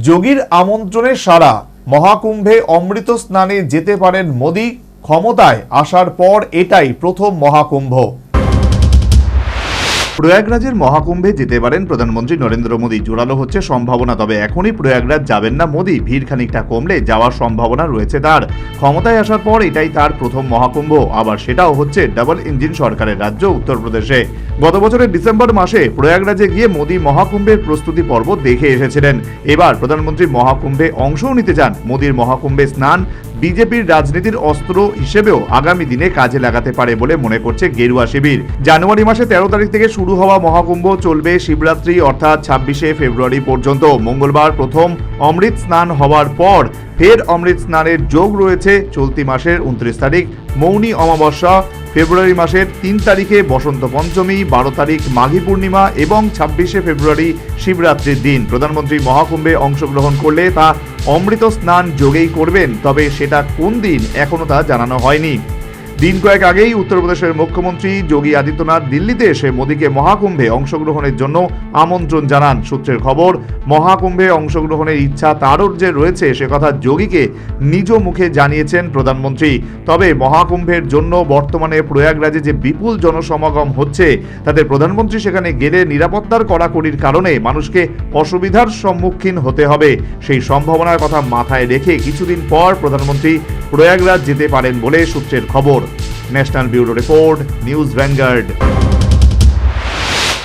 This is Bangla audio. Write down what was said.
যোগীর আমন্ত্রণে সাড়া, মহাকুম্ভে অমৃত স্নানে যেতে পারেন মোদি। ক্ষমতায় আসার পর এটাই প্রথম মহাকুম্ভ। প্রয়াগরাজের মহাকুম্ভে যেতে পারেন প্রধানমন্ত্রী নরেন্দ্র মোদী। জোরালো হচ্ছে সম্ভাবনা, তবে এখনই প্রয়াগরাজ যাবেন না মোদী। ভিড় খানিকটা কমলে যাওয়ার সম্ভাবনা রয়েছে তার। ক্ষমতায় আসার পর এটাই তার প্রথম মহাকুম্ভ, আবার সেটাও হচ্ছে ডাবল ইঞ্জিন সরকারের রাজ্য উত্তরপ্রদেশে। গত বছরের ডিসেম্বর মাসে প্রয়াগরাজে গিয়ে মোদী মহাকুম্ভের প্রস্তুতি পর্ব দেখে এসেছিলেন। এবার প্রধানমন্ত্রী মহাকুম্ভে অংশও নিতে চান। মোদীর মহাকুম্ভে স্নান বিজেপির রাজনীতির অস্ত্র হিসেবেও আগামী দিনে কাজে লাগাতে পারে বলে মনে করছে গেরুয়া শিবির। জানুয়ারি মাসে 13 তারিখ থেকে শুরু হওয়া মহাকুম্ভ চলবে শিবরাত্রি অর্থাৎ 26শে ফেব্রুয়ারি পর্যন্ত। মঙ্গলবার প্রথম অমৃত স্নান হওয়ার পর ফের অমৃত স্নানের যোগ রয়েছে চলতি মাসের 29 তারিখ মৌনী অমাবস্যা, ফেব্রুয়ারি মাসের 3 তারিখে বসন্ত পঞ্চমী, 12 তারিখ মাঘী পূর্ণিমা এবং 26শে ফেব্রুয়ারি শিবরাত্রির দিন। প্রধানমন্ত্রী মহাকুম্ভে অংশগ্রহণ করলে তা অমৃত স্নান যোগেই করবেন, তবে সেটা কোন দিন এখনো তা জানানো হয়নি। দিন কয়েক আগেই উত্তরপ্রদেশের মুখ্যমন্ত্রী যোগী আদিত্যনাথ দিল্লিতে এসে মোদীকে মহাকুম্ভে অংশগ্রহণের জন্য আমন্ত্রণ জানান। সূত্রের খবর, মহাকুম্ভে অংশগ্রহণের ইচ্ছা তারও যে রয়েছে সে কথা যোগীকে নিজ মুখে জানিয়েছেন প্রধানমন্ত্রী। তবে মহাকুম্ভের জন্য বর্তমানে প্রয়াগরাজে যে বিপুল জনসমাগম হচ্ছে তাতে প্রধানমন্ত্রী সেখানে গেলে নিরাপত্তার কড়াকড়ির কারণে মানুষকে অসুবিধার সম্মুখীন হতে হবে। সেই সম্ভাবনার কথা মাথায় রেখে কিছুদিন পর প্রধানমন্ত্রী প্রয়াগরাজ যেতে পারেন বলে সূত্রের খবর। National bureau report, news vanguard.